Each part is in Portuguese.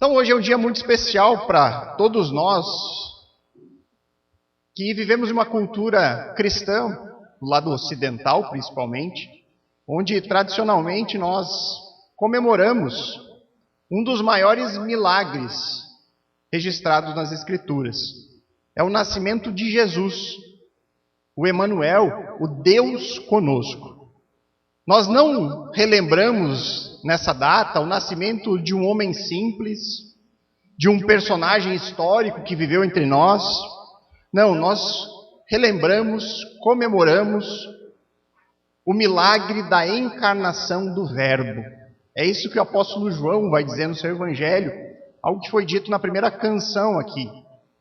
Então hoje é um dia muito especial para todos nós que vivemos uma cultura cristã, do lado ocidental principalmente, onde tradicionalmente nós comemoramos um dos maiores milagres registrados nas Escrituras. É o nascimento de Jesus, o Emanuel, o Deus conosco. Nós não relembramos nessa data o nascimento de um homem simples, de um personagem histórico que viveu entre nós. Não, nós relembramos, comemoramos o milagre da encarnação do Verbo. É isso que o apóstolo João vai dizer no seu evangelho, algo que foi dito na primeira canção aqui.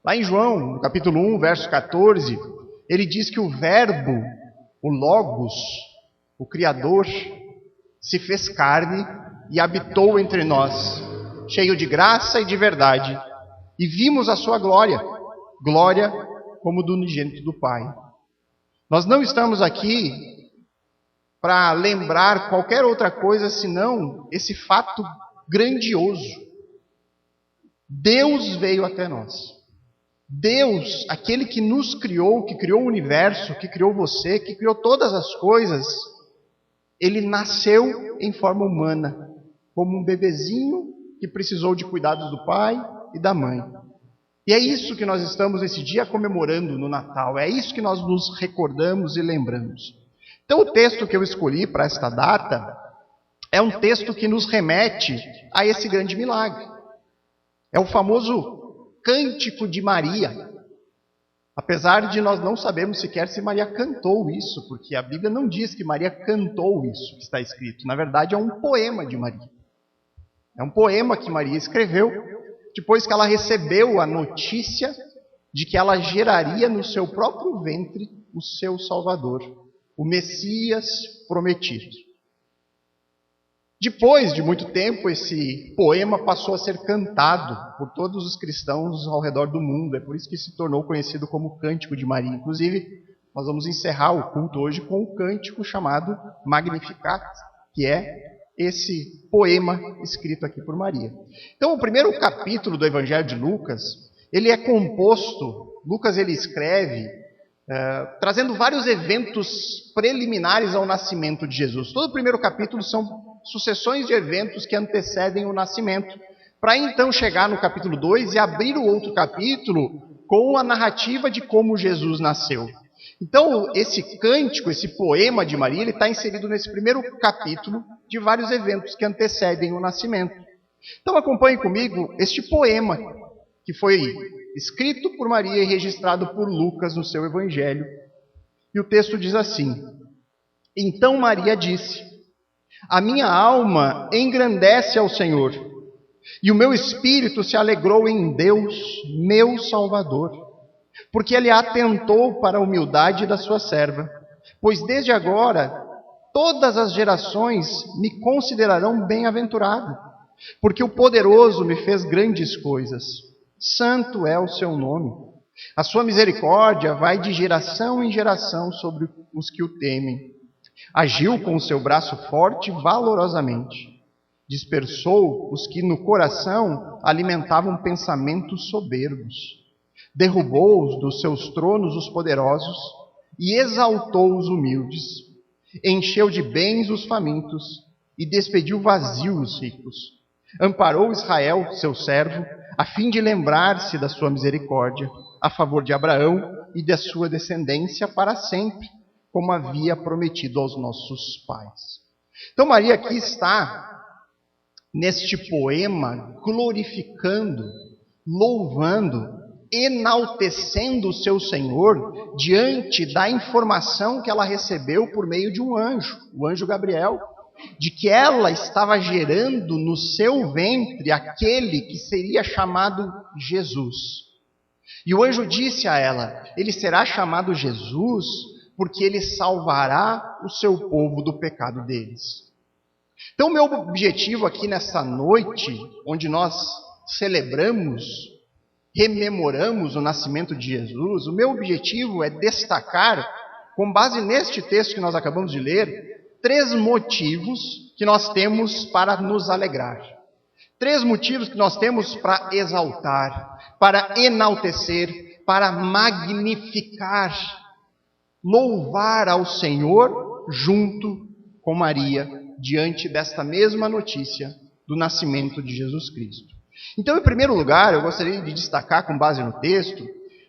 Lá em João, no capítulo 1, verso 14, ele diz que o Verbo, o Logos, o Criador, se fez carne e habitou entre nós, cheio de graça e de verdade. E vimos a sua glória, glória como do unigênito do Pai. Nós não estamos aqui para lembrar qualquer outra coisa senão esse fato grandioso. Deus veio até nós. Deus, aquele que nos criou, que criou o universo, que criou você, que criou todas as coisas, ele nasceu em forma humana, como um bebezinho que precisou de cuidados do pai e da mãe. E é isso que nós estamos esse dia comemorando no Natal, é isso que nós nos recordamos e lembramos. Então o texto que eu escolhi para esta data é um texto que nos remete a esse grande milagre. É o famoso Cântico de Maria. Apesar de nós não sabermos sequer se Maria cantou isso, porque a Bíblia não diz que Maria cantou isso que está escrito. Na verdade, é um poema de Maria. É um poema que Maria escreveu depois que ela recebeu a notícia de que ela geraria no seu próprio ventre o seu Salvador, o Messias prometido. Depois de muito tempo, esse poema passou a ser cantado por todos os cristãos ao redor do mundo. É por isso que se tornou conhecido como Cântico de Maria. Inclusive, nós vamos encerrar o culto hoje com um cântico chamado Magnificat, que é esse poema escrito aqui por Maria. Então, o primeiro capítulo do Evangelho de Lucas, ele é composto, Lucas ele escreve, trazendo vários eventos preliminares ao nascimento de Jesus. Todo o primeiro capítulo são sucessões de eventos que antecedem o nascimento, para então chegar no capítulo 2 e abrir o outro capítulo com a narrativa de como Jesus nasceu. Então, esse cântico, esse poema de Maria, ele está inserido nesse primeiro capítulo de vários eventos que antecedem o nascimento. Então, acompanhe comigo este poema que foi escrito por Maria e registrado por Lucas no seu evangelho. E o texto diz assim: Então Maria disse: A minha alma engrandece ao Senhor, e o meu espírito se alegrou em Deus, meu Salvador, porque ele atentou para a humildade da sua serva. Pois desde agora todas as gerações me considerarão bem-aventurado, porque o poderoso me fez grandes coisas. Santo é o seu nome. A sua misericórdia vai de geração em geração sobre os que o temem. Agiu com o seu braço forte valorosamente. Dispersou os que no coração alimentavam pensamentos soberbos. Derrubou dos seus tronos os poderosos e exaltou os humildes. Encheu de bens os famintos e despediu vazios os ricos. Amparou Israel, seu servo, a fim de lembrar-se da sua misericórdia, a favor de Abraão e da sua descendência para sempre, como havia prometido aos nossos pais. Então Maria aqui está, neste poema, glorificando, louvando, enaltecendo o seu Senhor diante da informação que ela recebeu por meio de um anjo, o anjo Gabriel, de que ela estava gerando no seu ventre aquele que seria chamado Jesus. E o anjo disse a ela: ele será chamado Jesus porque ele salvará o seu povo do pecado deles. Então o meu objetivo aqui nessa noite, onde nós celebramos, rememoramos o nascimento de Jesus, o meu objetivo é destacar, com base neste texto que nós acabamos de ler, 3 motivos que nós temos para nos alegrar. 3 motivos que nós temos para exaltar, para enaltecer, para magnificar, louvar ao Senhor junto com Maria, diante desta mesma notícia do nascimento de Jesus Cristo. Então, em primeiro lugar, eu gostaria de destacar, com base no texto,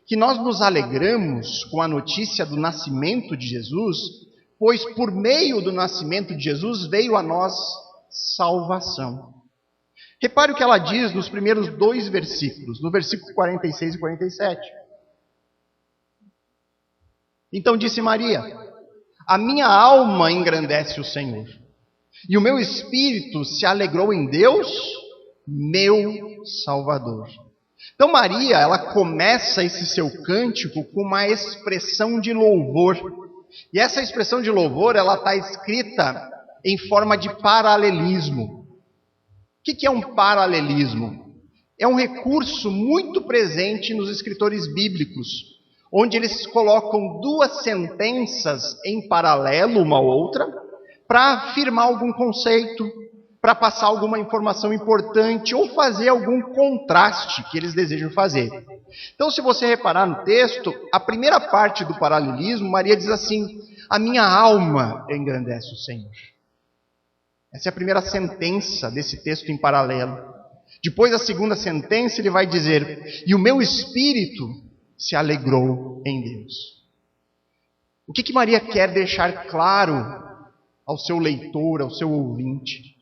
que nós nos alegramos com a notícia do nascimento de Jesus, pois por meio do nascimento de Jesus veio a nós salvação. Repare o que ela diz nos primeiros 2 versículos, no versículo 46 e 47. Então disse Maria: a minha alma engrandece o Senhor, e o meu espírito se alegrou em Deus, meu Salvador. Então Maria, ela começa esse seu cântico com uma expressão de louvor. E essa expressão de louvor, ela está escrita em forma de paralelismo. O que é um paralelismo? É um recurso muito presente nos escritores bíblicos, onde eles colocam 2 sentenças em paralelo uma à outra, para afirmar algum conceito, para passar alguma informação importante ou fazer algum contraste que eles desejam fazer. Então, se você reparar no texto, a primeira parte do paralelismo, Maria diz assim: a minha alma engrandece o Senhor. Essa é a primeira sentença desse texto em paralelo. Depois, a segunda sentença, ele vai dizer: e o meu espírito se alegrou em Deus. O que Maria quer deixar claro ao seu leitor, ao seu ouvinte?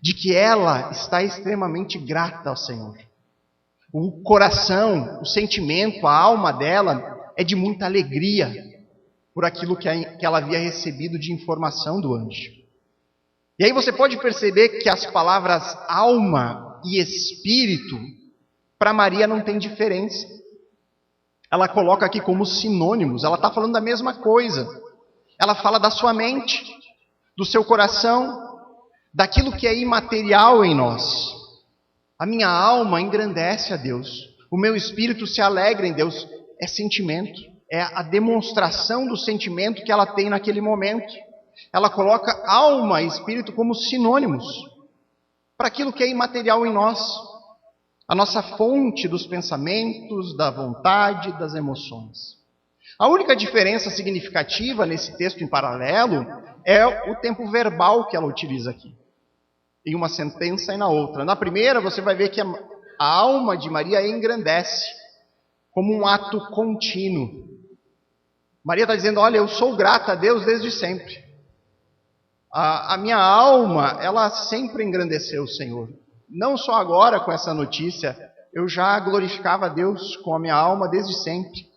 De que ela está extremamente grata ao Senhor. O coração, o sentimento, a alma dela é de muita alegria por aquilo que ela havia recebido de informação do anjo. E aí você pode perceber que as palavras alma e espírito, para Maria não tem diferença. Ela coloca aqui como sinônimos, ela está falando da mesma coisa. Ela fala da sua mente, do seu coração, daquilo que é imaterial em nós. A minha alma engrandece a Deus, o meu espírito se alegra em Deus. É sentimento, é a demonstração do sentimento que ela tem naquele momento. Ela coloca alma e espírito como sinônimos para aquilo que é imaterial em nós, a nossa fonte dos pensamentos, da vontade, das emoções. A única diferença significativa nesse texto em paralelo é o tempo verbal que ela utiliza aqui, em uma sentença e na outra. Na primeira, você vai ver que a alma de Maria engrandece, como um ato contínuo. Maria está dizendo: olha, eu sou grata a Deus desde sempre. A minha alma, ela sempre engrandeceu o Senhor. Não só agora com essa notícia, eu já glorificava a Deus com a minha alma desde sempre.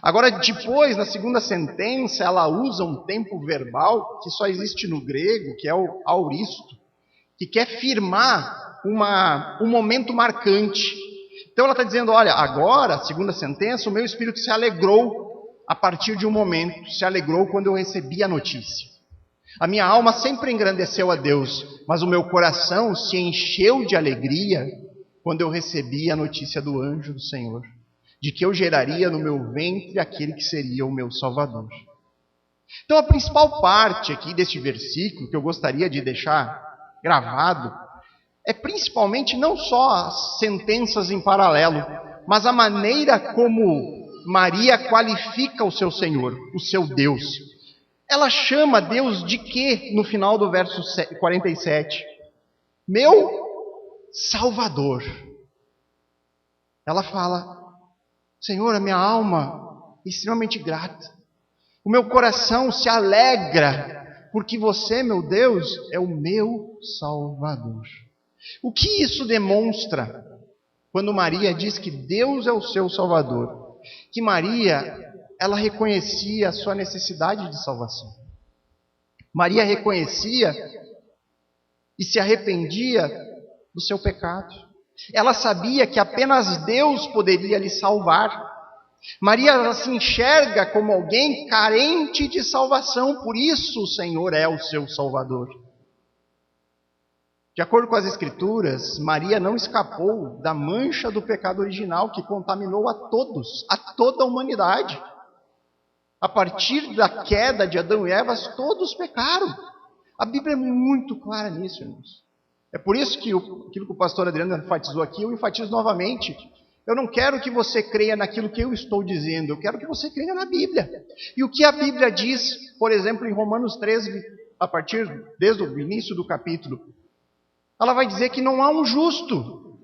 Agora, depois, na segunda sentença, ela usa um tempo verbal que só existe no grego, que é o auristo, que quer firmar um momento marcante. Então ela está dizendo: olha, agora, segunda sentença, o meu espírito se alegrou a partir de um momento, se alegrou quando eu recebi a notícia. A minha alma sempre engrandeceu a Deus, mas o meu coração se encheu de alegria quando eu recebi a notícia do anjo do Senhor, de que eu geraria no meu ventre aquele que seria o meu Salvador. Então a principal parte aqui deste versículo, que eu gostaria de deixar gravado, é principalmente não só as sentenças em paralelo, mas a maneira como Maria qualifica o seu Senhor, o seu Deus. Ela chama Deus de quê no final do verso 47? Meu Salvador. Ela fala: Senhor, a minha alma é extremamente grata. O meu coração se alegra, porque você, meu Deus, é o meu Salvador. O que isso demonstra quando Maria diz que Deus é o seu Salvador? Que Maria, ela reconhecia a sua necessidade de salvação. Maria reconhecia e se arrependia do seu pecado. Ela sabia que apenas Deus poderia lhe salvar. Maria, ela se enxerga como alguém carente de salvação, por isso o Senhor é o seu Salvador. De acordo com as Escrituras, Maria não escapou da mancha do pecado original que contaminou a todos, a toda a humanidade. A partir da queda de Adão e Eva, todos pecaram. A Bíblia é muito clara nisso, irmãos. É por isso que aquilo que o pastor Adriano enfatizou aqui, eu enfatizo novamente. Eu não quero que você creia naquilo que eu estou dizendo, eu quero que você creia na Bíblia. E o que a Bíblia diz, por exemplo, em Romanos 13, desde o início do capítulo, ela vai dizer que não há um justo,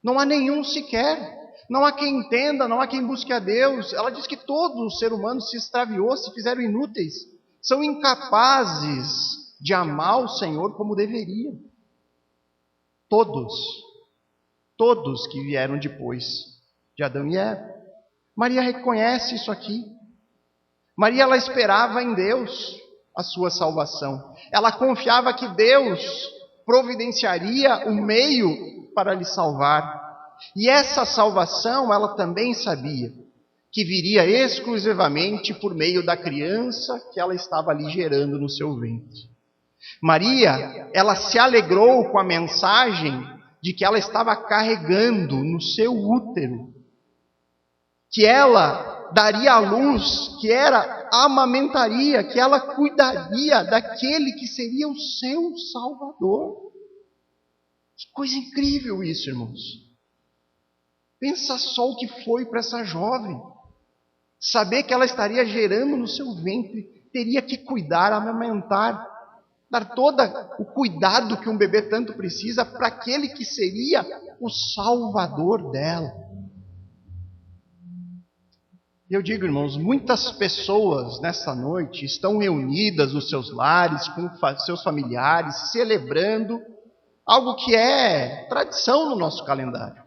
não há nenhum sequer, não há quem entenda, não há quem busque a Deus. Ela diz que todo o ser humano se extraviou, se fizeram inúteis, são incapazes de amar o Senhor como deveriam. Todos que vieram depois de Adão e Eva. Maria reconhece isso aqui. Maria, ela esperava em Deus a sua salvação. Ela confiava que Deus providenciaria o meio para lhe salvar. E essa salvação, ela também sabia que viria exclusivamente por meio da criança que ela estava ali gerando no seu ventre. Maria, ela se alegrou com a mensagem de que ela estava carregando no seu útero, que ela daria à luz, que ela amamentaria, que ela cuidaria daquele que seria o seu Salvador. Que coisa incrível isso, irmãos. Pensa só o que foi para essa jovem. Saber que ela estaria gerando no seu ventre, teria que cuidar, amamentar, dar todo o cuidado que um bebê tanto precisa para aquele que seria o Salvador dela. E eu digo, irmãos, muitas pessoas nessa noite estão reunidas nos seus lares, com seus familiares, celebrando algo que é tradição no nosso calendário.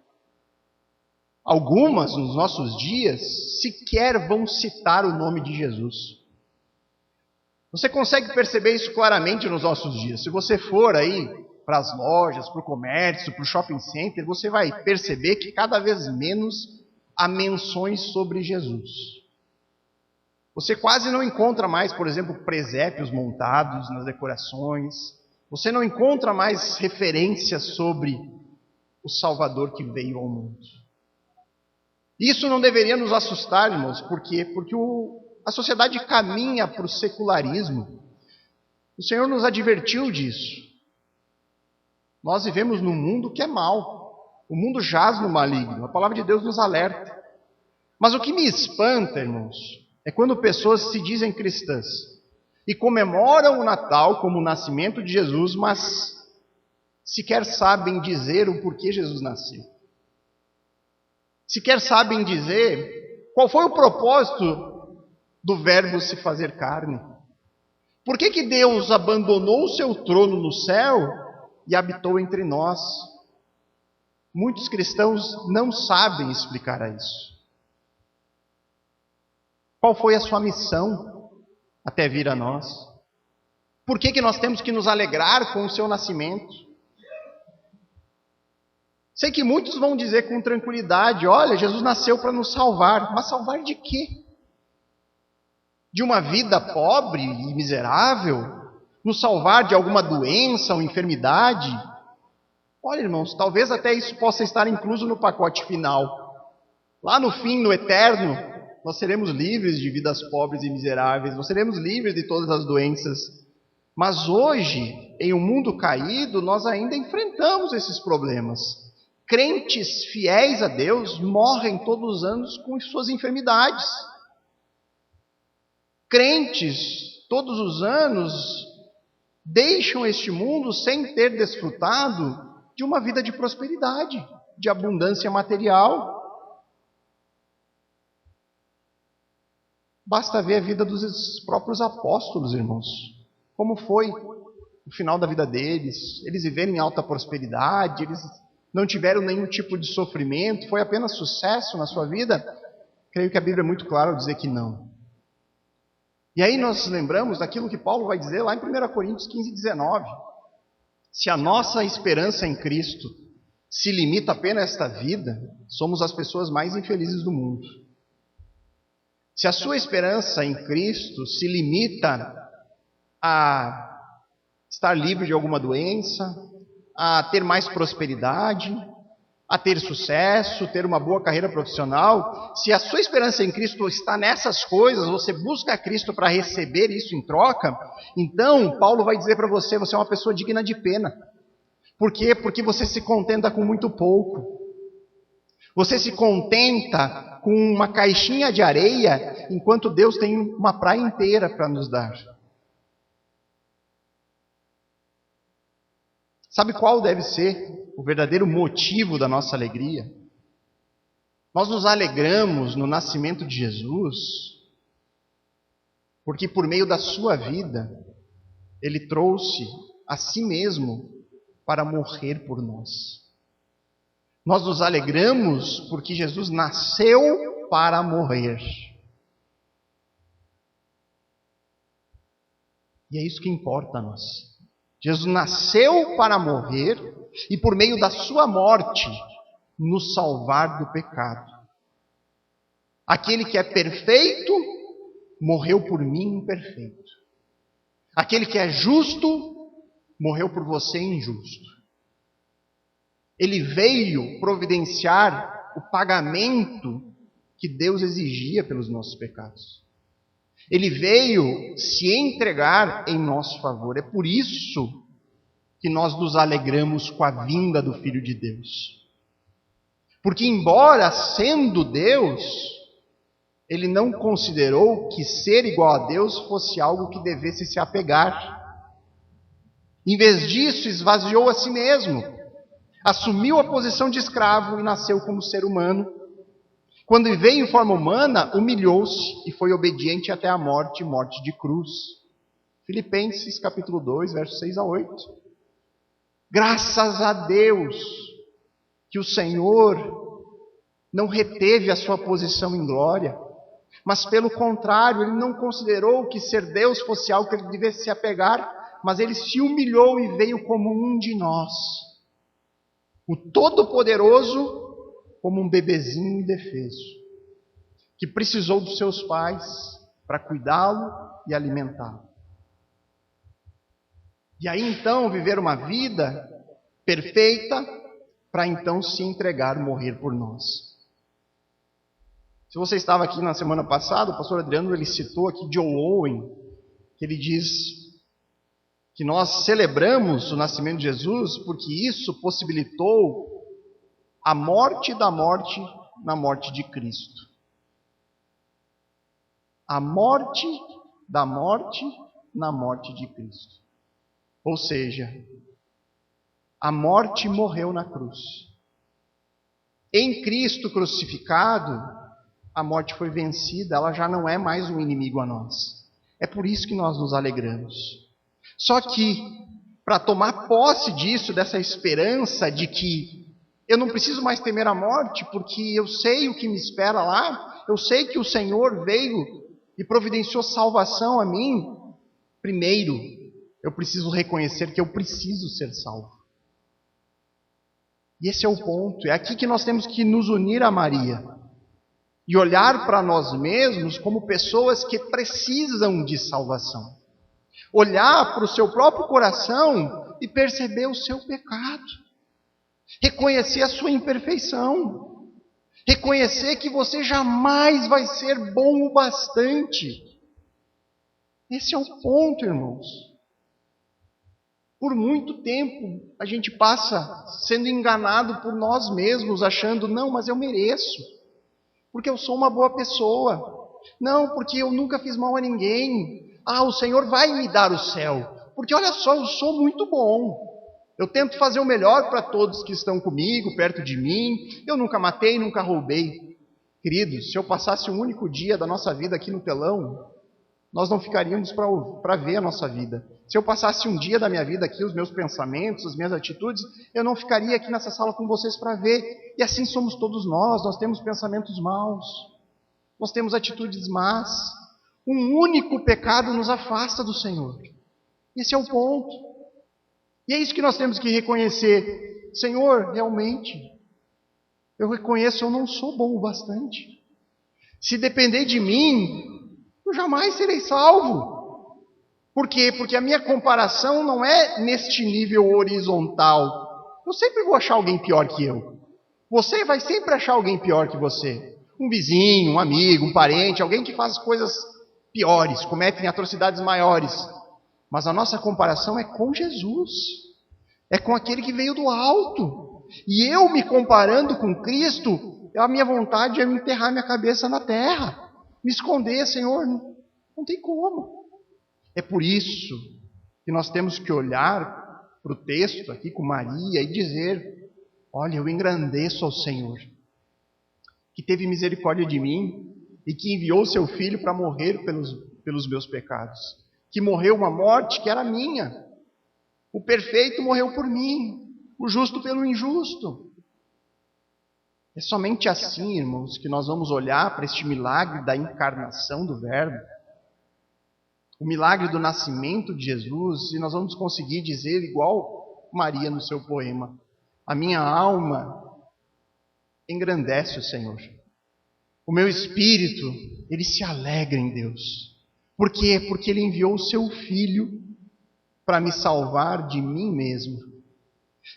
Algumas, nos nossos dias, sequer vão citar o nome de Jesus. Você consegue perceber isso claramente nos nossos dias. Se você for aí para as lojas, para o comércio, para o shopping center, você vai perceber que cada vez menos há menções sobre Jesus. Você quase não encontra mais, por exemplo, presépios montados nas decorações. Você não encontra mais referências sobre o Salvador que veio ao mundo. Isso não deveria nos assustar, irmãos. Por quê? Porque a sociedade caminha para o secularismo. O Senhor nos advertiu disso. Nós vivemos num mundo que é mau. O mundo jaz no maligno. A palavra de Deus nos alerta. Mas o que me espanta, irmãos, é quando pessoas se dizem cristãs e comemoram o Natal como o nascimento de Jesus, mas sequer sabem dizer o porquê Jesus nasceu. Sequer sabem dizer qual foi o propósito do verbo se fazer carne. Por que Deus abandonou o seu trono no céu e habitou entre nós? Muitos cristãos não sabem explicar isso. Qual foi a sua missão até vir a nós? Por que nós temos que nos alegrar com o seu nascimento? Sei que muitos vão dizer com tranquilidade, olha, Jesus nasceu para nos salvar. Mas salvar de quê? De uma vida pobre e miserável? Nos salvar de alguma doença ou enfermidade? Olha, irmãos, talvez até isso possa estar incluso no pacote final. Lá no fim, no eterno, nós seremos livres de vidas pobres e miseráveis. Nós seremos livres de todas as doenças. Mas hoje, em um mundo caído, nós ainda enfrentamos esses problemas. Crentes fiéis a Deus morrem todos os anos com suas enfermidades. Crentes, todos os anos, deixam este mundo sem ter desfrutado de uma vida de prosperidade, de abundância material. Basta ver a vida dos próprios apóstolos, irmãos. Como foi o final da vida deles? Eles viveram em alta prosperidade, eles não tiveram nenhum tipo de sofrimento, foi apenas sucesso na sua vida? Creio que a Bíblia é muito clara ao dizer que não. E aí nós lembramos daquilo que Paulo vai dizer lá em 1 Coríntios 15, 19. Se a nossa esperança em Cristo se limita apenas a esta vida, somos as pessoas mais infelizes do mundo. Se a sua esperança em Cristo se limita a estar livre de alguma doença, a ter mais prosperidade, a ter sucesso, ter uma boa carreira profissional, se a sua esperança em Cristo está nessas coisas, você busca Cristo para receber isso em troca, então Paulo vai dizer para você, você é uma pessoa digna de pena. Por quê? Porque você se contenta com muito pouco. Você se contenta com uma caixinha de areia, enquanto Deus tem uma praia inteira para nos dar. Sabe qual deve ser o verdadeiro motivo da nossa alegria? Nós nos alegramos no nascimento de Jesus, porque por meio da sua vida, Ele trouxe a si mesmo para morrer por nós. Nós nos alegramos porque Jesus nasceu para morrer. E é isso que importa a nós. Jesus nasceu para morrer e por meio da sua morte nos salvar do pecado. Aquele que é perfeito morreu por mim imperfeito. Aquele que é justo morreu por você injusto. Ele veio providenciar o pagamento que Deus exigia pelos nossos pecados. Ele veio se entregar em nosso favor. É por isso que nós nos alegramos com a vinda do Filho de Deus. Porque embora sendo Deus, Ele não considerou que ser igual a Deus fosse algo que devesse se apegar. Em vez disso, esvaziou a si mesmo. Assumiu a posição de escravo e nasceu como ser humano. Quando veio em forma humana, humilhou-se e foi obediente até a morte, morte de cruz. Filipenses capítulo 2, versos 6 a 8. Graças a Deus que o Senhor não reteve a sua posição em glória, mas pelo contrário, Ele não considerou que ser Deus fosse algo que Ele devesse se apegar, mas Ele se humilhou e veio como um de nós. O Todo-Poderoso como um bebezinho indefeso, que precisou dos seus pais para cuidá-lo e alimentá-lo. E aí então viver uma vida perfeita para então se entregar, morrer por nós. Se você estava aqui na semana passada, o pastor Adriano ele citou aqui John Owen, que ele diz que nós celebramos o nascimento de Jesus porque isso possibilitou a morte da morte na morte de Cristo. A morte da morte na morte de Cristo. Ou seja, a morte morreu na cruz. Em Cristo crucificado, a morte foi vencida, ela já não é mais um inimigo a nós. É por isso que nós nos alegramos. Só que, para tomar posse disso, dessa esperança de que eu não preciso mais temer a morte, porque eu sei o que me espera lá, eu sei que o Senhor veio e providenciou salvação a mim. Primeiro, eu preciso reconhecer que eu preciso ser salvo. E esse é o ponto, é aqui que nós temos que nos unir a Maria e olhar para nós mesmos como pessoas que precisam de salvação. Olhar para o seu próprio coração e perceber o seu pecado. Reconhecer a sua imperfeição. Reconhecer que você jamais vai ser bom o bastante. Esse é o ponto, irmãos. Por muito tempo a gente passa sendo enganado por nós mesmos, achando, não, mas eu mereço. Porque eu sou uma boa pessoa. Não, porque eu nunca fiz mal a ninguém. Ah, o Senhor vai me dar o céu. Porque olha só, eu sou muito bom. Eu tento fazer o melhor para todos que estão comigo, perto de mim. Eu nunca matei, nunca roubei. Queridos, se eu passasse um único dia da nossa vida aqui no telão, nós não ficaríamos para ver a nossa vida. Se eu passasse um dia da minha vida aqui, os meus pensamentos, as minhas atitudes, eu não ficaria aqui nessa sala com vocês para ver. E assim somos todos nós temos pensamentos maus, nós temos atitudes más. Um único pecado nos afasta do Senhor. Esse é o ponto. E é isso que nós temos que reconhecer. Senhor, realmente, eu reconheço, eu não sou bom o bastante. Se depender de mim, eu jamais serei salvo. Por quê? Porque a minha comparação não é neste nível horizontal. Eu sempre vou achar alguém pior que eu. Você vai sempre achar alguém pior que você. Um vizinho, um amigo, um parente, alguém que faz coisas piores, cometem atrocidades maiores. Mas a nossa comparação é com Jesus. é com aquele que veio do alto. E eu me comparando com Cristo, a minha vontade é me enterrar minha cabeça na terra, me esconder, Senhor, não tem como. É por isso que nós temos que olhar para o texto aqui com Maria e dizer: olha, eu engrandeço ao Senhor, que teve misericórdia de mim e que enviou seu Filho para morrer pelos meus pecados, que morreu uma morte que era minha. O perfeito morreu por mim, o justo pelo injusto. É somente assim, irmãos, que nós vamos olhar para este milagre da encarnação do Verbo, o milagre do nascimento de Jesus, e nós vamos conseguir dizer, igual Maria no seu poema: a minha alma engrandece o Senhor. O meu espírito, ele se alegra em Deus. Por quê? Porque ele enviou o seu Filho para me salvar de mim mesmo.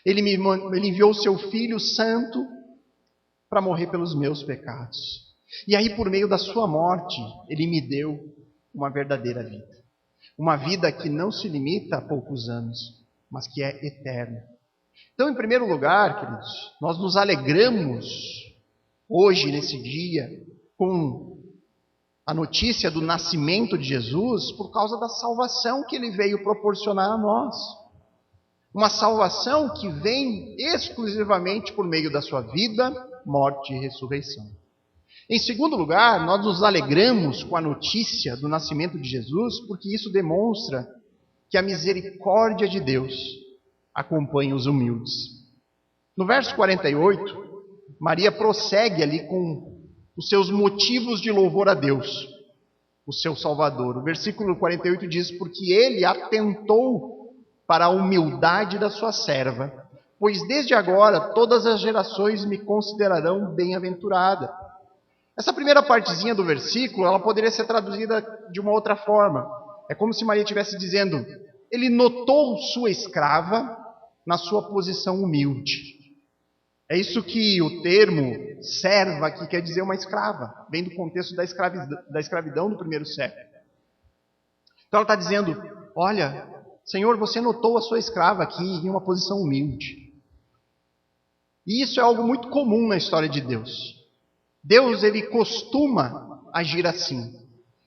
Ele enviou o seu Filho Santo para morrer pelos meus pecados. E aí, por meio da sua morte, ele me deu uma verdadeira vida. Uma vida que não se limita a poucos anos, mas que é eterna. Então, em primeiro lugar, queridos, nós nos alegramos hoje, nesse dia, com a notícia do nascimento de Jesus, por causa da salvação que ele veio proporcionar a nós. Uma salvação que vem exclusivamente por meio da sua vida, morte e ressurreição. Em segundo lugar, nós nos alegramos com a notícia do nascimento de Jesus, porque isso demonstra que a misericórdia de Deus acompanha os humildes. No verso 48, Maria prossegue ali com os seus motivos de louvor a Deus, o seu Salvador. O versículo 48 diz: porque ele atentou para a humildade da sua serva, pois desde agora todas as gerações me considerarão bem-aventurada. Essa primeira partezinha do versículo, ela poderia ser traduzida de uma outra forma. É como se Maria estivesse dizendo: ele notou sua escrava na sua posição humilde. É isso que o termo serva aqui quer dizer, uma escrava. Vem do contexto da escravidão do primeiro século. Então ela está dizendo: olha, Senhor, você notou a sua escrava aqui em uma posição humilde. E isso é algo muito comum na história de Deus. Deus, ele costuma agir assim.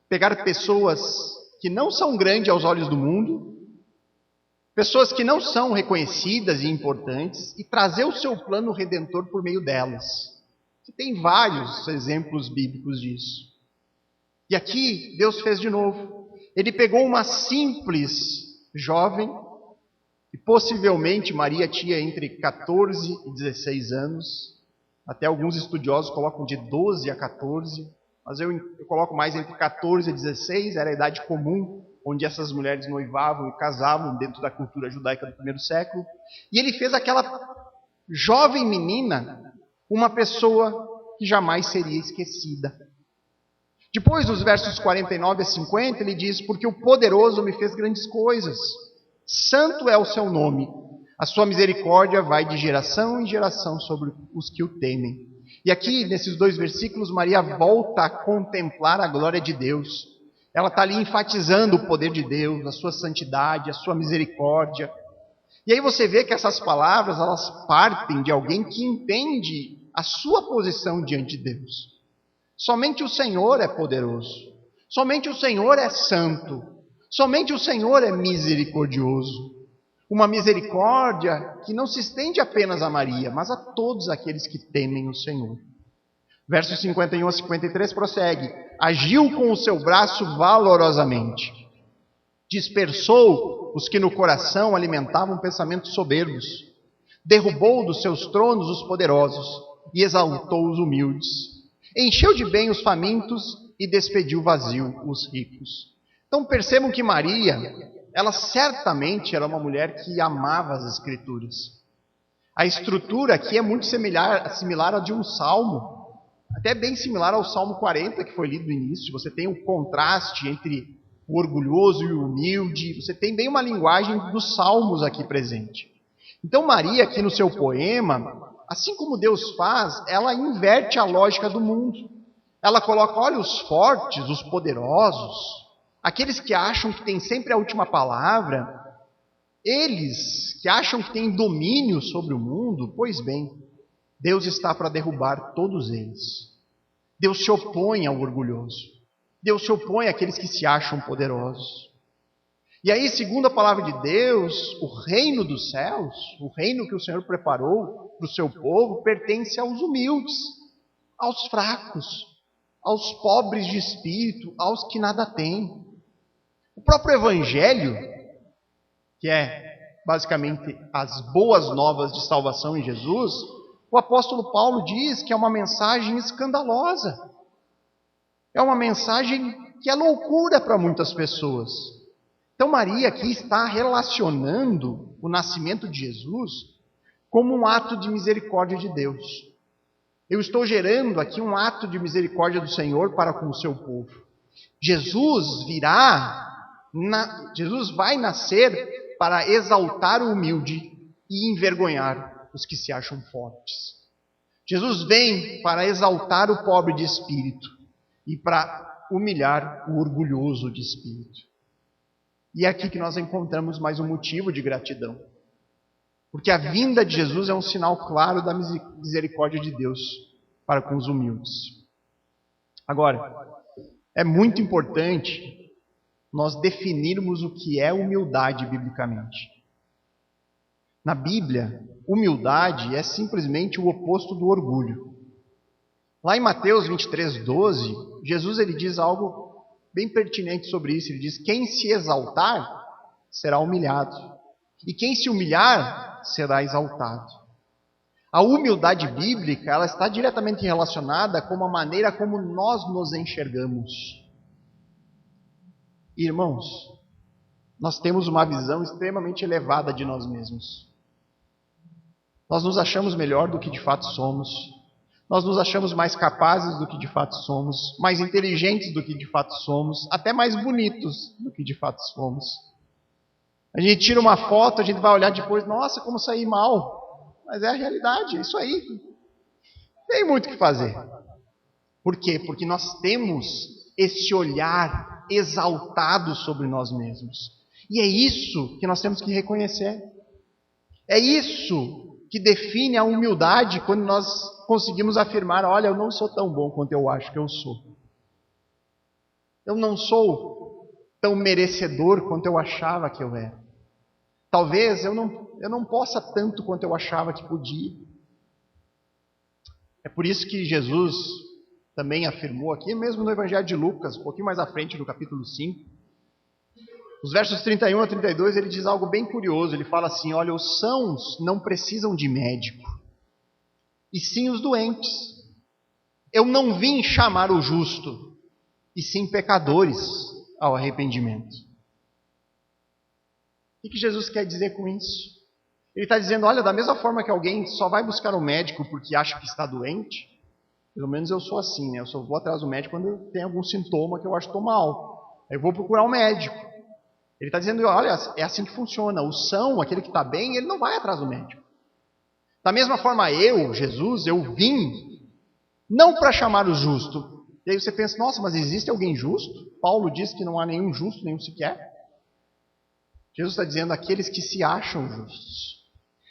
Pegar pessoas que não são grandes aos olhos do mundo, pessoas que não são reconhecidas e importantes, e trazer o seu plano redentor por meio delas. Você tem vários exemplos bíblicos disso. E aqui Deus fez de novo. Ele pegou uma simples jovem, e possivelmente Maria tinha entre 14 e 16 anos, até alguns estudiosos colocam de 12 a 14, mas eu coloco mais entre 14 e 16, era a idade comum, onde essas mulheres noivavam e casavam dentro da cultura judaica do primeiro século. E ele fez aquela jovem menina uma pessoa que jamais seria esquecida. Depois dos versos 49 a 50, ele diz: porque o poderoso me fez grandes coisas, santo é o seu nome, a sua misericórdia vai de geração em geração sobre os que o temem. E aqui, nesses dois versículos, Maria volta a contemplar a glória de Deus. Ela está ali enfatizando o poder de Deus, a sua santidade, a sua misericórdia. E aí você vê que essas palavras, elas partem de alguém que entende a sua posição diante de Deus. Somente o Senhor é poderoso. Somente o Senhor é santo. Somente o Senhor é misericordioso. Uma misericórdia que não se estende apenas a Maria, mas a todos aqueles que temem o Senhor. Versos 51 a 53 prossegue: agiu com o seu braço valorosamente, dispersou os que no coração alimentavam pensamentos soberbos, derrubou dos seus tronos os poderosos e exaltou os humildes, encheu de bem os famintos e despediu vazio os ricos. Então percebam que Maria, ela certamente era uma mulher que amava as Escrituras. A estrutura aqui é muito similar à de um salmo, até bem similar ao Salmo 40, que foi lido no início. Você tem um contraste entre o orgulhoso e o humilde. Você tem bem uma linguagem dos salmos aqui presente. Então Maria, aqui no seu poema, assim como Deus faz, ela inverte a lógica do mundo. Ela coloca: olha, os fortes, os poderosos, aqueles que acham que têm sempre a última palavra, Eles que acham que têm domínio sobre o mundo, pois bem, Deus está para derrubar todos eles. Deus se opõe ao orgulhoso. Deus se opõe àqueles que se acham poderosos. E aí, segundo a palavra de Deus, o reino dos céus, o reino que o Senhor preparou para o seu povo, pertence aos humildes, aos fracos, aos pobres de espírito, aos que nada têm. O próprio Evangelho, que é basicamente as boas novas de salvação em Jesus, o apóstolo Paulo diz que é uma mensagem escandalosa. É uma mensagem que é loucura para muitas pessoas. Então Maria aqui está relacionando o nascimento de Jesus como um ato de misericórdia de Deus. Eu estou gerando aqui um ato de misericórdia do Senhor para com o seu povo. Jesus vai nascer para exaltar o humilde e envergonhar os que se acham fortes. Jesus vem para exaltar o pobre de espírito e para humilhar o orgulhoso de espírito. E é aqui que nós encontramos mais um motivo de gratidão. Porque a vinda de Jesus é um sinal claro da misericórdia de Deus para com os humildes. Agora, é muito importante nós definirmos o que é humildade biblicamente. Na Bíblia, humildade é simplesmente o oposto do orgulho. Lá em Mateus 23:12, Jesus ele diz algo bem pertinente sobre isso. Ele diz: quem se exaltar será humilhado, e quem se humilhar será exaltado. A humildade bíblica ela está diretamente relacionada com a maneira como nós nos enxergamos. Irmãos, nós temos uma visão extremamente elevada de nós mesmos. Nós nos achamos melhor do que de fato somos. Nós nos achamos mais capazes do que de fato somos, mais inteligentes do que de fato somos, até mais bonitos do que de fato somos. A gente tira uma foto, a gente vai olhar depois, nossa, como saí mal. Mas é a realidade, é isso aí. Tem muito o que fazer. Por quê? Porque nós temos esse olhar exaltado sobre nós mesmos. E é isso que nós temos que reconhecer. É isso que define a humildade quando nós conseguimos afirmar: olha, eu não sou tão bom quanto eu acho que eu sou. Eu não sou tão merecedor quanto eu achava que eu era. Talvez eu não possa tanto quanto eu achava que podia. É por isso que Jesus também afirmou aqui, mesmo no Evangelho de Lucas, um pouquinho mais à frente, no capítulo 5, os versos 31 a 32, ele diz algo bem curioso. Ele fala assim: olha, os sãos não precisam de médico, e sim os doentes. Eu não vim chamar o justo, e sim pecadores ao arrependimento. O que Jesus quer dizer com isso? Ele está dizendo: olha, da mesma forma que alguém só vai buscar um médico porque acha que está doente, pelo menos eu sou assim, né? Eu só vou atrás do médico quando eu tenho algum sintoma que eu acho que estou mal. Aí eu vou procurar um médico. Ele está dizendo: olha, é assim que funciona. O são, aquele que está bem, ele não vai atrás do médico. Da mesma forma Jesus, eu vim não para chamar o justo. E aí você pensa: nossa, mas existe alguém justo? Paulo diz que não há nenhum justo, nenhum sequer. Jesus está dizendo: aqueles que se acham justos.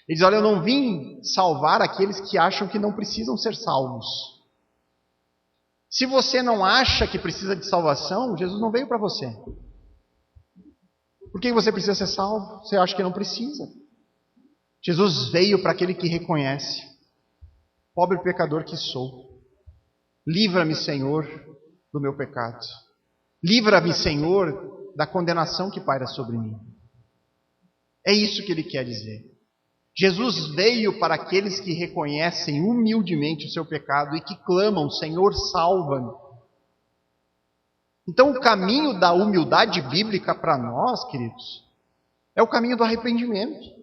Ele diz: olha, eu não vim salvar aqueles que acham que não precisam ser salvos. Se você não acha que precisa de salvação, Jesus não veio para você. Por que você precisa ser salvo? Você acha que não precisa. Jesus veio para aquele que reconhece: pobre pecador que sou, livra-me, Senhor, do meu pecado. Livra-me, Senhor, da condenação que paira sobre mim. É isso que ele quer dizer. Jesus veio para aqueles que reconhecem humildemente o seu pecado e que clamam: Senhor, salva-me. Então o caminho da humildade bíblica para nós, queridos, é o caminho do arrependimento.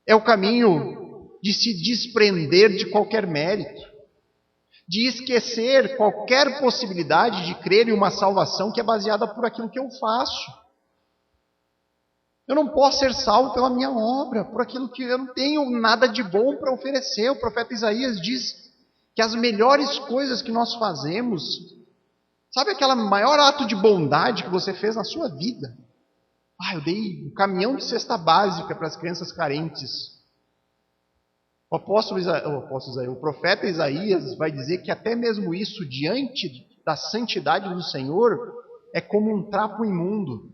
É o caminho de se desprender de qualquer mérito, de esquecer qualquer possibilidade de crer em uma salvação que é baseada por aquilo que eu faço. Eu não posso ser salvo pela minha obra, por aquilo que eu não tenho nada de bom para oferecer. O profeta Isaías diz que as melhores coisas que nós fazemos, sabe aquele maior ato de bondade que você fez na sua vida? Eu dei um caminhão de cesta básica para as crianças carentes. O profeta Isaías vai dizer que até mesmo isso, diante da santidade do Senhor, é como um trapo imundo,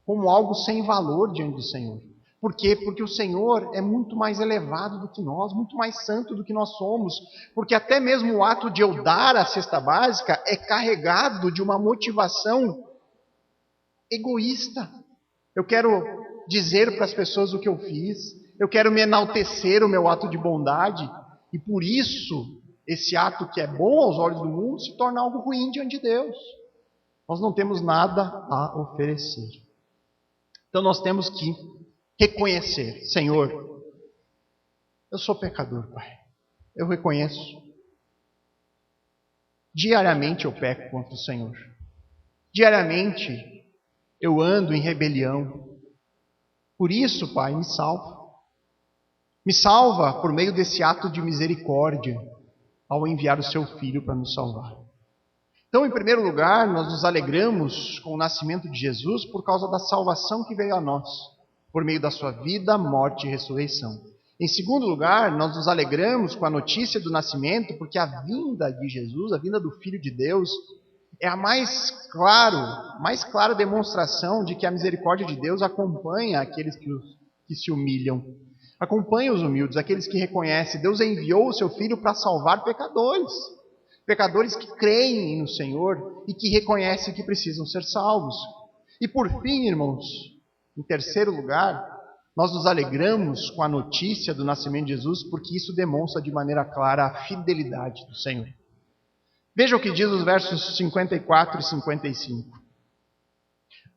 como algo sem valor diante do Senhor. Por quê? Porque o Senhor é muito mais elevado do que nós, muito mais santo do que nós somos. Porque até mesmo o ato de eu dar a cesta básica é carregado de uma motivação egoísta. Eu quero dizer para as pessoas o que eu fiz, eu quero me enaltecer o meu ato de bondade, e por isso esse ato que é bom aos olhos do mundo se torna algo ruim diante de Deus. Nós não temos nada a oferecer. Então nós temos que reconhecer: Senhor, eu sou pecador, Pai. Eu reconheço. Diariamente eu peco contra o Senhor. Diariamente eu ando em rebelião. Por isso, Pai, me salva. Me salva por meio desse ato de misericórdia, ao enviar o seu Filho para nos salvar. Então, em primeiro lugar, nós nos alegramos com o nascimento de Jesus por causa da salvação que veio a nós, por meio da sua vida, morte e ressurreição. Em segundo lugar, nós nos alegramos com a notícia do nascimento, porque a vinda de Jesus, a vinda do Filho de Deus, é a mais clara demonstração de que a misericórdia de Deus acompanha aqueles que se humilham. Acompanha os humildes, aqueles que reconhecem. Deus enviou o seu Filho para salvar pecadores. Pecadores que creem no Senhor e que reconhecem que precisam ser salvos. E por fim, irmãos, em terceiro lugar, nós nos alegramos com a notícia do nascimento de Jesus, porque isso demonstra de maneira clara a fidelidade do Senhor. Veja o que diz os versos 54 e 55.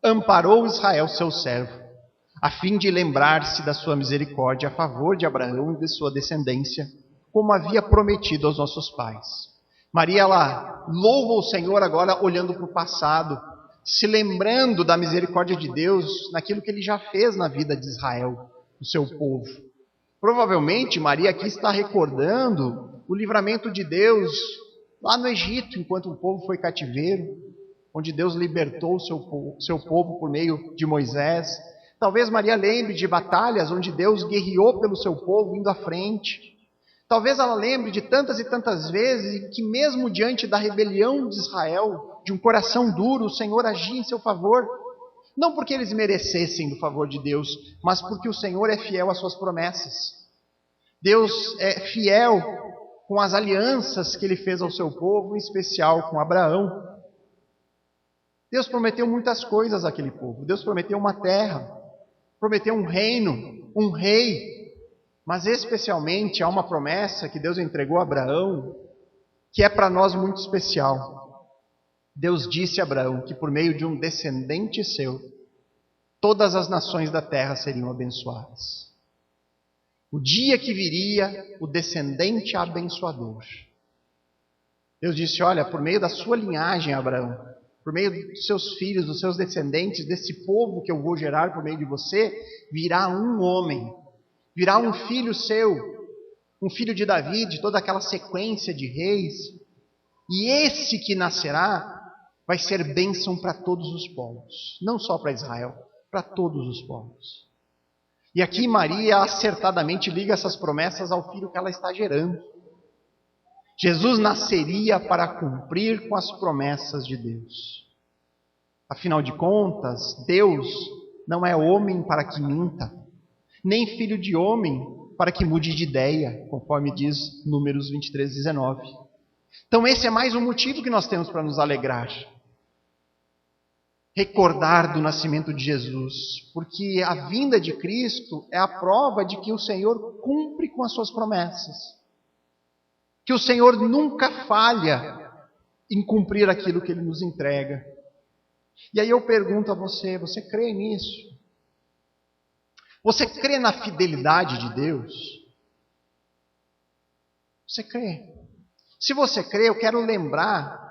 Amparou Israel seu servo, a fim de lembrar-se da sua misericórdia a favor de Abraão e de sua descendência, como havia prometido aos nossos pais. Maria, ela louva o Senhor agora olhando para o passado, se lembrando da misericórdia de Deus naquilo que Ele já fez na vida de Israel, do seu povo. Provavelmente Maria aqui está recordando o livramento de Deus lá no Egito, enquanto o povo foi cativeiro, onde Deus libertou o seu povo por meio de Moisés. Talvez Maria lembre de batalhas onde Deus guerreou pelo seu povo indo à frente. Talvez ela lembre de tantas e tantas vezes que mesmo diante da rebelião de Israel, de um coração duro, o Senhor agia em seu favor. Não porque eles merecessem do favor de Deus, mas porque o Senhor é fiel às suas promessas. Deus é fiel com as alianças que Ele fez ao seu povo, em especial com Abraão. Deus prometeu muitas coisas àquele povo. Deus prometeu uma terra, prometeu um reino, um rei. Mas especialmente há uma promessa que Deus entregou a Abraão, que é para nós muito especial. Deus disse a Abraão que por meio de um descendente seu, todas as nações da terra seriam abençoadas. O dia que viria o descendente abençoador. Deus disse: olha, por meio da sua linhagem, Abraão, por meio dos seus filhos, dos seus descendentes, desse povo que eu vou gerar por meio de você, virá um homem. Virá um filho seu, um filho de Davi, de toda aquela sequência de reis. E esse que nascerá vai ser bênção para todos os povos. Não só para Israel, para todos os povos. E aqui Maria acertadamente liga essas promessas ao filho que ela está gerando. Jesus nasceria para cumprir com as promessas de Deus. Afinal de contas, Deus não é homem para que minta, nem filho de homem para que mude de ideia, conforme diz Números 23, 19. Então esse é mais um motivo que nós temos para nos alegrar. Recordar do nascimento de Jesus, porque a vinda de Cristo é a prova de que o Senhor cumpre com as suas promessas. Que o Senhor nunca falha em cumprir aquilo que Ele nos entrega. E aí eu pergunto a você, você crê nisso? Você crê na fidelidade de Deus? Você crê? Se você crê, eu quero lembrar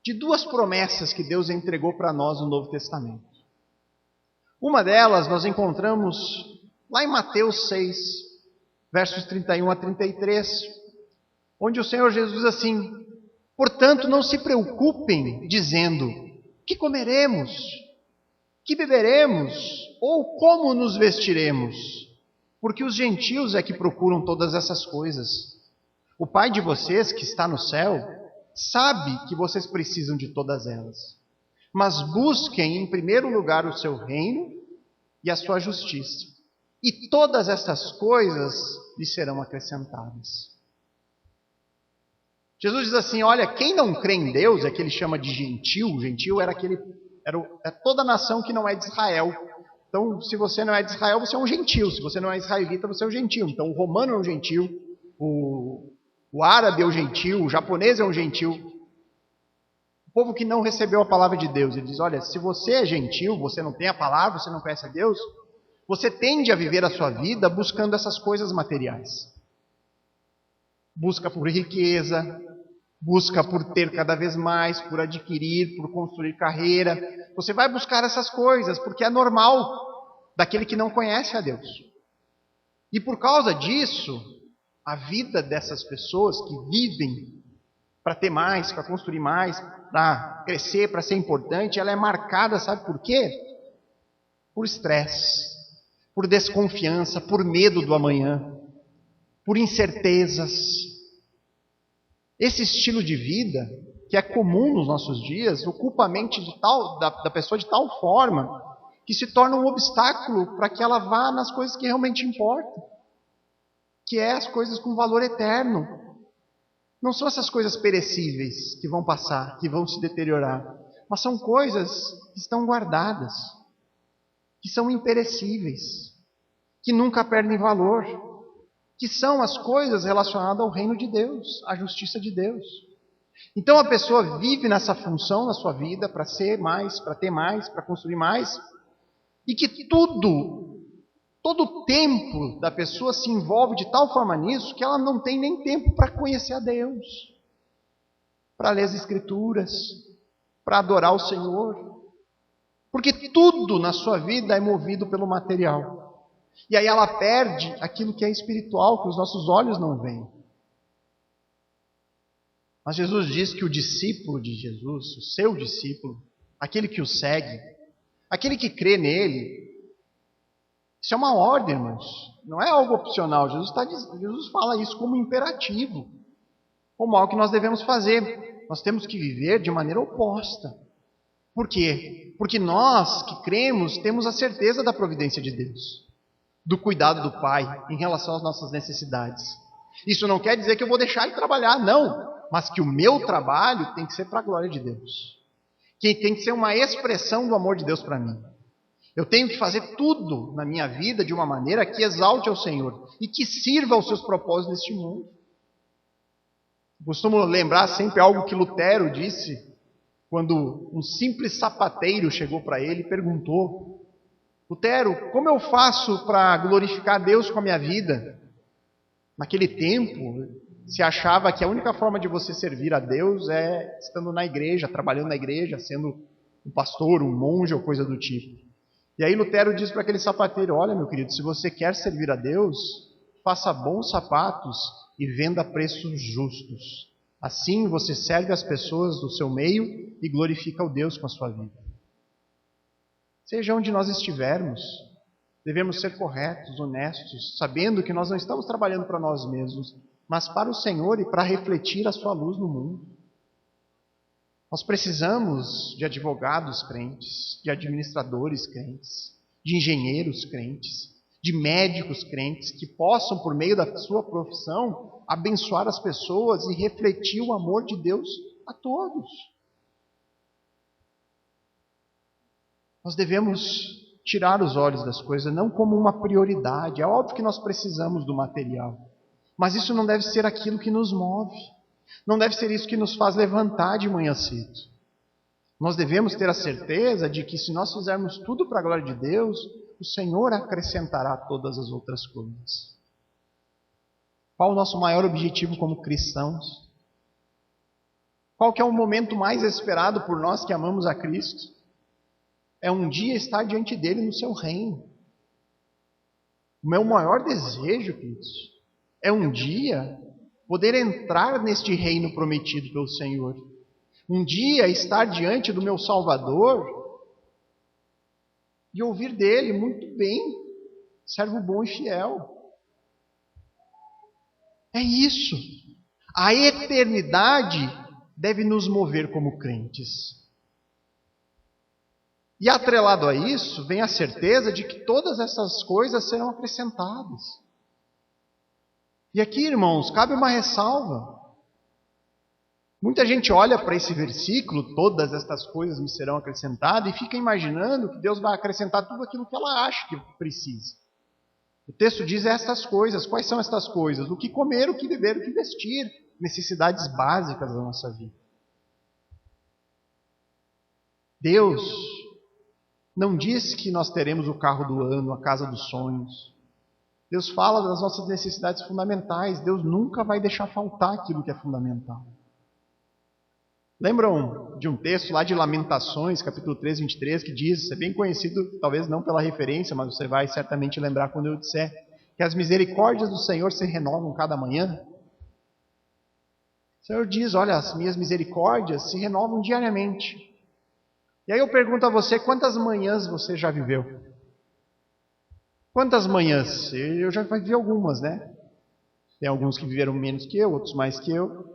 de duas promessas que Deus entregou para nós no Novo Testamento. Uma delas nós encontramos lá em Mateus 6, versos 31 a 33, onde o Senhor Jesus diz assim: portanto, não se preocupem dizendo: que comeremos? Que beberemos? Ou como nos vestiremos? Porque os gentios é que procuram todas essas coisas. O Pai de vocês, que está no céu, sabe que vocês precisam de todas elas. Mas busquem em primeiro lugar o seu reino e a sua justiça. E todas estas coisas lhes serão acrescentadas. Jesus diz assim, olha, quem não crê em Deus, é que ele chama de gentil. Gentil era toda nação que não é de Israel. Então, se você não é de Israel, você é um gentil. Se você não é israelita, você é um gentil. Então, o romano é um gentil, o árabe é um gentil, o japonês é um gentil. O povo que não recebeu a palavra de Deus, ele diz, olha, se você é gentil, você não tem a palavra, você não conhece a Deus, você tende a viver a sua vida buscando essas coisas materiais. Busca por riqueza, busca por ter cada vez mais, por adquirir, por construir carreira. Você vai buscar essas coisas, porque é normal daquele que não conhece a Deus. E por causa disso, a vida dessas pessoas que vivem para ter mais, para construir mais, para crescer, para ser importante, ela é marcada, sabe por quê? Por estresse, por desconfiança, por medo do amanhã, por incertezas. Esse estilo de vida, que é comum nos nossos dias, ocupa a mente da pessoa de tal forma que se torna um obstáculo para que ela vá nas coisas que realmente importam, que é as coisas com valor eterno. Não são essas coisas perecíveis que vão passar, que vão se deteriorar, mas são coisas que estão guardadas, que são imperecíveis, que nunca perdem valor, que são as coisas relacionadas ao reino de Deus, à justiça de Deus. Então a pessoa vive nessa função na sua vida para ser mais, para ter mais, para construir mais, e que todo o tempo da pessoa se envolve de tal forma nisso que ela não tem nem tempo para conhecer a Deus, para ler as Escrituras, para adorar o Senhor, porque tudo na sua vida é movido pelo material. E aí ela perde aquilo que é espiritual, que os nossos olhos não veem. Mas Jesus diz que o discípulo de Jesus, o seu discípulo, aquele que o segue, aquele que crê nele, isso é uma ordem, irmãos. Não é algo opcional. Jesus fala isso como imperativo, como algo que nós devemos fazer. Nós temos que viver de maneira oposta. Por quê? Porque nós que cremos temos a certeza da providência de Deus, do cuidado do Pai em relação às nossas necessidades. Isso não quer dizer que eu vou deixar de trabalhar, não. Mas que o meu trabalho tem que ser para a glória de Deus. Que tem que ser uma expressão do amor de Deus para mim. Eu tenho que fazer tudo na minha vida de uma maneira que exalte ao Senhor e que sirva aos seus propósitos neste mundo. Costumo lembrar sempre algo que Lutero disse quando um simples sapateiro chegou para ele e perguntou: Lutero, como eu faço para glorificar Deus com a minha vida? Naquele tempo, se achava que a única forma de você servir a Deus é estando na igreja, trabalhando na igreja, sendo um pastor, um monge ou coisa do tipo. E aí Lutero diz para aquele sapateiro: olha, meu querido, se você quer servir a Deus, faça bons sapatos e venda a preços justos. Assim você serve as pessoas do seu meio e glorifica o Deus com a sua vida. Seja onde nós estivermos, devemos ser corretos, honestos, sabendo que nós não estamos trabalhando para nós mesmos, mas para o Senhor e para refletir a sua luz no mundo. Nós precisamos de advogados crentes, de administradores crentes, de engenheiros crentes, de médicos crentes, que possam, por meio da sua profissão, abençoar as pessoas e refletir o amor de Deus a todos. Nós devemos tirar os olhos das coisas, não como uma prioridade. É óbvio que nós precisamos do material, mas isso não deve ser aquilo que nos move. Não deve ser isso que nos faz levantar de manhã cedo. Nós devemos ter a certeza de que se nós fizermos tudo para a glória de Deus, o Senhor acrescentará todas as outras coisas. Qual o nosso maior objetivo como cristãos? Qual que é o momento mais esperado por nós que amamos a Cristo? É um dia estar diante dele no seu reino. O meu maior desejo, queridos, é um dia poder entrar neste reino prometido pelo Senhor. Um dia estar diante do meu Salvador e ouvir dele: muito bem, servo bom e fiel. É isso. A eternidade deve nos mover como crentes. E atrelado a isso, vem a certeza de que todas essas coisas serão acrescentadas. E aqui, irmãos, cabe uma ressalva. Muita gente olha para esse versículo, todas estas coisas me serão acrescentadas, e fica imaginando que Deus vai acrescentar tudo aquilo que ela acha que precisa. O texto diz estas coisas. Quais são estas coisas? O que comer, o que beber, o que vestir. Necessidades básicas da nossa vida. Deus não diz que nós teremos o carro do ano, a casa dos sonhos. Deus fala das nossas necessidades fundamentais. Deus nunca vai deixar faltar aquilo que é fundamental. Lembram de um texto lá de Lamentações, capítulo 3, 23, que diz, é bem conhecido, talvez não pela referência, mas você vai certamente lembrar quando eu disser, que as misericórdias do Senhor se renovam cada manhã. O Senhor diz, olha, as minhas misericórdias se renovam diariamente. E aí eu pergunto a você, quantas manhãs você já viveu? Quantas manhãs? Eu já vivi algumas, né? Tem alguns que viveram menos que eu, outros mais que eu.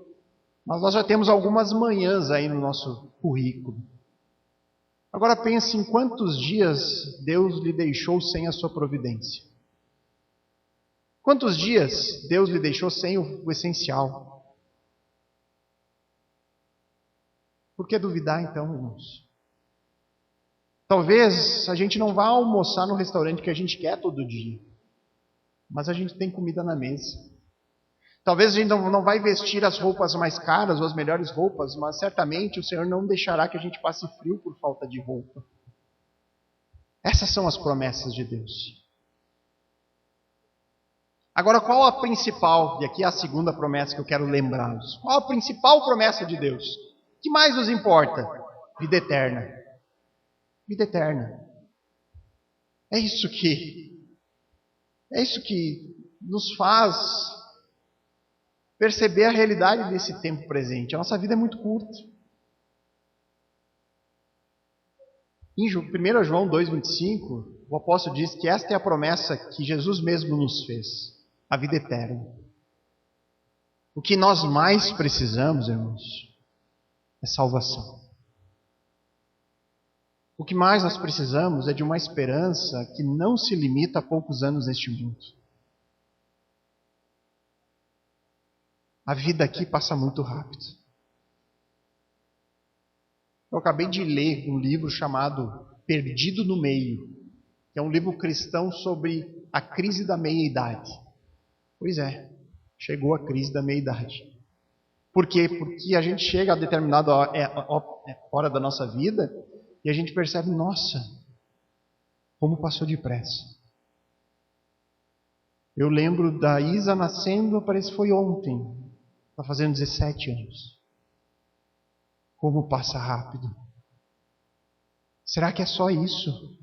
Mas nós já temos algumas manhãs aí no nosso currículo. Agora pense em quantos dias Deus lhe deixou sem a sua providência. Quantos dias Deus lhe deixou sem o essencial? Por que duvidar então, irmãos? Talvez a gente não vá almoçar no restaurante que a gente quer todo dia, mas a gente tem comida na mesa. Talvez a gente não vai vestir as roupas mais caras ou as melhores roupas, mas certamente o Senhor não deixará que a gente passe frio por falta de roupa. Essas são as promessas de Deus. Agora, qual a principal, e aqui é a segunda promessa que eu quero lembrá-los. Qual a principal promessa de Deus? O que mais nos importa? Vida eterna. Vida eterna. É isso que nos faz perceber a realidade desse tempo presente. A nossa vida é muito curta. Em 1 João 2,25, o apóstolo diz que esta é a promessa que Jesus mesmo nos fez, a vida eterna. O que nós mais precisamos, irmãos, é salvação. O que mais nós precisamos é de uma esperança que não se limita a poucos anos neste mundo. A vida aqui passa muito rápido. Eu acabei de ler um livro chamado Perdido no Meio, que é um livro cristão sobre a crise da meia-idade. Pois é, chegou a crise da meia-idade. Por quê? Porque a gente chega a determinada hora da nossa vida e a gente percebe, nossa, como passou depressa. Eu lembro da Isa nascendo, parece que foi ontem. Está fazendo 17 anos. Como passa rápido. Será que é só isso?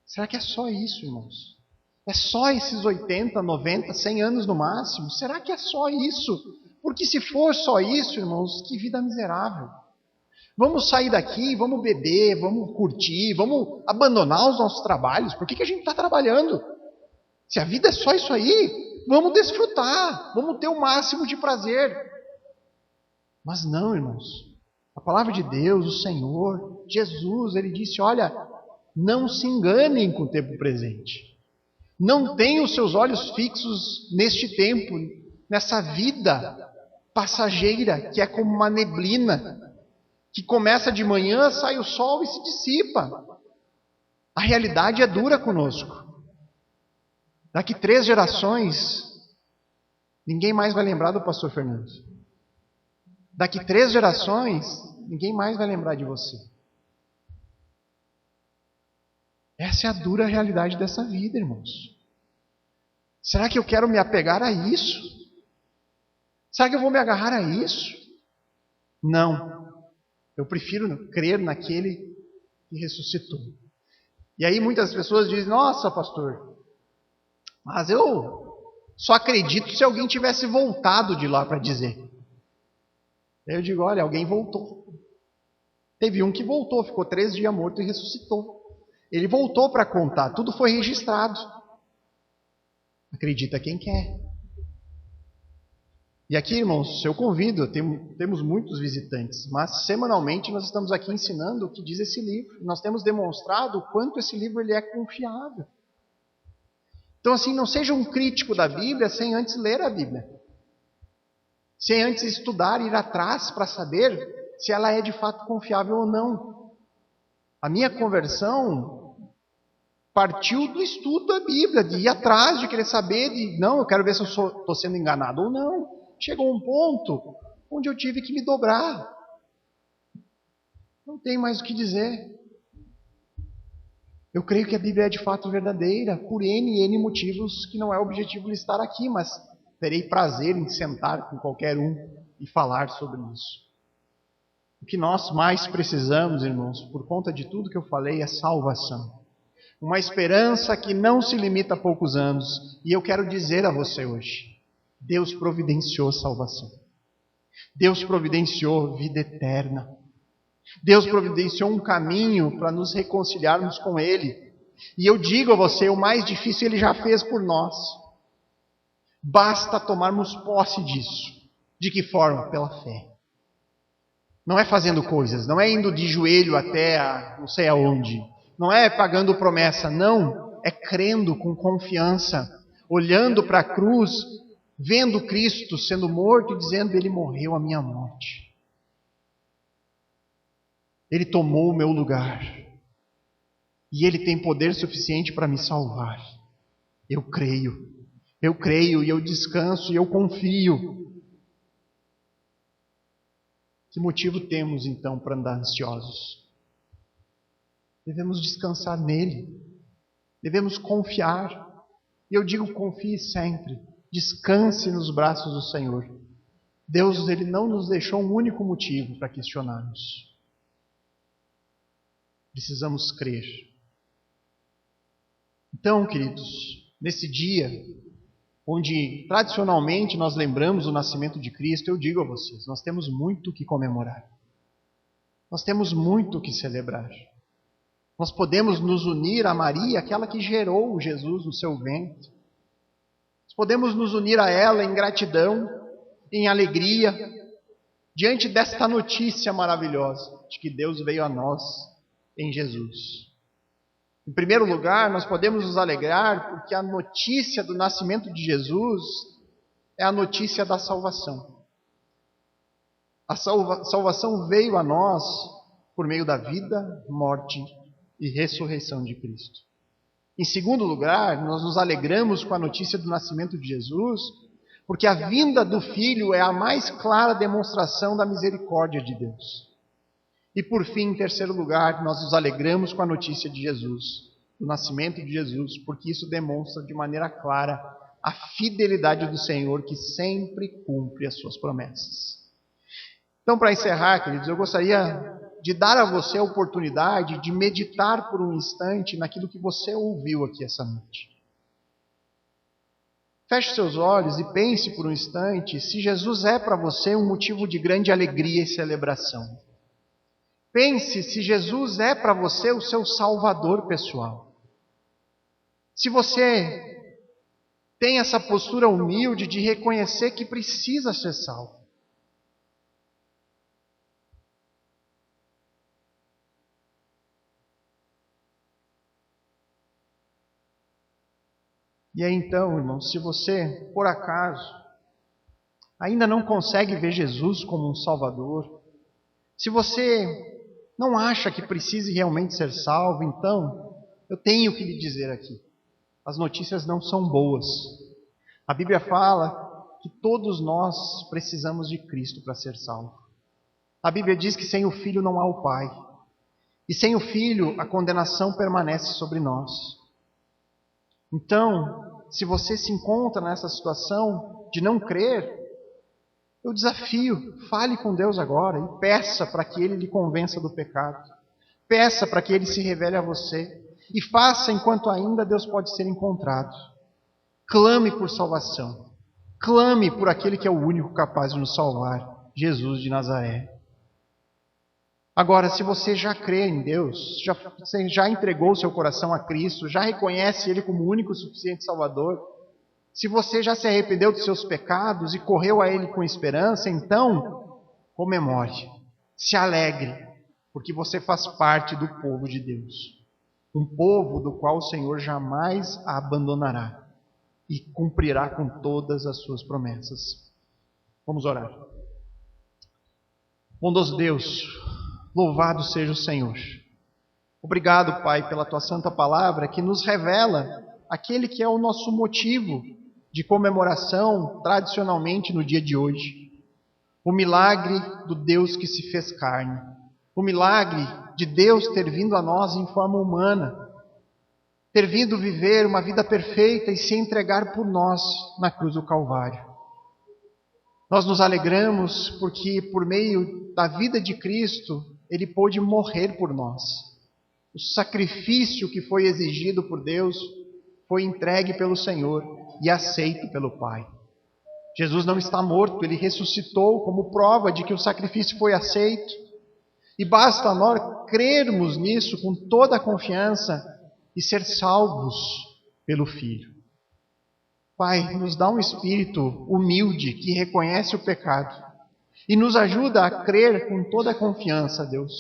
Será que é só isso, irmãos? É só esses 80, 90, 100 anos no máximo? Será que é só isso? Porque se for só isso, irmãos, que vida miserável. Vamos sair daqui, vamos beber, vamos curtir, vamos abandonar os nossos trabalhos. Por que a gente está trabalhando? Se a vida é só isso aí, vamos desfrutar, vamos ter o máximo de prazer. Mas não, irmãos. A palavra de Deus, o Senhor, Jesus, Ele disse, olha, não se enganem com o tempo presente. Não tenham os seus olhos fixos neste tempo, nessa vida passageira, que é como uma neblina, que começa de manhã, sai o sol e se dissipa. A realidade é dura conosco. Daqui 3 gerações, ninguém mais vai lembrar do pastor Fernando. Daqui 3 gerações, ninguém mais vai lembrar de você. Essa é a dura realidade dessa vida, irmãos. Será que eu quero me apegar a isso? Será que eu vou me agarrar a isso? Não. Eu prefiro crer naquele que ressuscitou. E aí muitas pessoas dizem, nossa, pastor, mas eu só acredito se alguém tivesse voltado de lá para dizer. Eu digo, olha, alguém voltou. Teve um que voltou, ficou 3 dias morto e ressuscitou. Ele voltou para contar, tudo foi registrado. Acredita quem quer. E aqui, irmãos, eu convido, temos muitos visitantes, mas semanalmente nós estamos aqui ensinando o que diz esse livro. Nós temos demonstrado o quanto esse livro ele é confiável. Então, assim, não seja um crítico da Bíblia sem antes ler a Bíblia. Sem antes estudar, ir atrás para saber se ela é de fato confiável ou não. A minha conversão partiu do estudo da Bíblia, de ir atrás, de querer saber, não, eu quero ver se eu estou sendo enganado ou não. Chegou um ponto onde eu tive que me dobrar. Não tem mais o que dizer. Eu creio que a Bíblia é de fato verdadeira, por N motivos que não é objetivo estar aqui, mas terei prazer em sentar com qualquer um e falar sobre isso. O que nós mais precisamos, irmãos, por conta de tudo que eu falei, é salvação. Uma esperança que não se limita a poucos anos. E eu quero dizer a você hoje, Deus providenciou salvação. Deus providenciou vida eterna. Deus providenciou um caminho para nos reconciliarmos com Ele. E eu digo a você, o mais difícil Ele já fez por nós. Basta tomarmos posse disso. De que forma? Pela fé. Não é fazendo coisas, não é indo de joelho até não sei aonde. Não é pagando promessa, não. É crendo com confiança, olhando para a cruz, vendo Cristo sendo morto e dizendo, Ele morreu a minha morte. Ele tomou o meu lugar. E Ele tem poder suficiente para me salvar. Eu creio e eu descanso e eu confio. Que motivo temos então para andar ansiosos? Devemos descansar nele. Devemos confiar. E eu digo, confie sempre. Descanse nos braços do Senhor. Deus, Ele não nos deixou um único motivo para questionarmos. Precisamos crer. Então, queridos, nesse dia, onde tradicionalmente nós lembramos o nascimento de Cristo, eu digo a vocês, nós temos muito o que comemorar. Nós temos muito o que celebrar. Nós podemos nos unir a Maria, aquela que gerou Jesus no seu ventre. Nós podemos nos unir a ela em gratidão, em alegria, diante desta notícia maravilhosa de que Deus veio a nós em Jesus. Em primeiro lugar, nós podemos nos alegrar porque a notícia do nascimento de Jesus é a notícia da salvação. A salvação veio a nós por meio da vida, morte e ressurreição de Cristo. Em segundo lugar, nós nos alegramos com a notícia do nascimento de Jesus, porque a vinda do Filho é a mais clara demonstração da misericórdia de Deus. E por fim, em terceiro lugar, nós nos alegramos com a notícia de Jesus, do nascimento de Jesus, porque isso demonstra de maneira clara a fidelidade do Senhor, que sempre cumpre as suas promessas. Então, para encerrar, queridos, eu gostaria de dar a você a oportunidade de meditar por um instante naquilo que você ouviu aqui essa noite. Feche seus olhos e pense por um instante se Jesus é para você um motivo de grande alegria e celebração. Pense se Jesus é para você o seu salvador pessoal. Se você tem essa postura humilde de reconhecer que precisa ser salvo. E aí então, irmãos, se você, por acaso, ainda não consegue ver Jesus como um Salvador, se você não acha que precise realmente ser salvo, então, eu tenho que lhe dizer aqui, as notícias não são boas. A Bíblia fala que todos nós precisamos de Cristo para ser salvo. A Bíblia diz que sem o Filho não há o Pai. E sem o Filho, a condenação permanece sobre nós. Então, se você se encontra nessa situação de não crer, eu desafio, fale com Deus agora e peça para que Ele lhe convença do pecado. Peça para que Ele se revele a você. E faça enquanto ainda Deus pode ser encontrado. Clame por salvação. Clame por aquele que é o único capaz de nos salvar, Jesus de Nazaré. Agora, se você já crê em Deus, você já entregou seu coração a Cristo, já reconhece Ele como o único e suficiente Salvador, se você já se arrependeu dos seus pecados e correu a Ele com esperança, então comemore, se alegre, porque você faz parte do povo de Deus. Um povo do qual o Senhor jamais a abandonará e cumprirá com todas as suas promessas. Vamos orar. Bondoso Deus, louvado seja o Senhor. Obrigado, Pai, pela Tua santa palavra que nos revela aquele que é o nosso motivo de comemoração tradicionalmente no dia de hoje. O milagre do Deus que se fez carne. O milagre de Deus ter vindo a nós em forma humana. Ter vindo viver uma vida perfeita e se entregar por nós na cruz do Calvário. Nós nos alegramos porque por meio da vida de Cristo, Ele pôde morrer por nós. O sacrifício que foi exigido por Deus foi entregue pelo Senhor e aceito pelo Pai. Jesus não está morto, Ele ressuscitou como prova de que o sacrifício foi aceito. E basta nós crermos nisso com toda a confiança e ser salvos pelo Filho. Pai, nos dá um espírito humilde que reconhece o pecado e nos ajuda a crer com toda a confiança, Deus,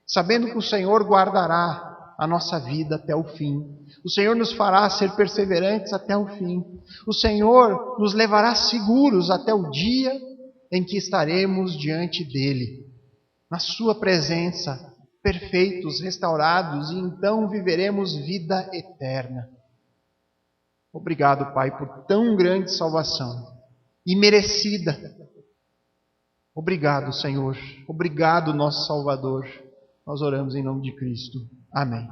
sabendo que o Senhor guardará a nossa vida até o fim. O Senhor nos fará ser perseverantes até o fim. O Senhor nos levará seguros até o dia em que estaremos diante dEle, na sua presença, perfeitos, restaurados, e então viveremos vida eterna. Obrigado, Pai, por tão grande salvação, imerecida. Obrigado, Senhor. Obrigado, nosso Salvador. Nós oramos em nome de Cristo. Amém.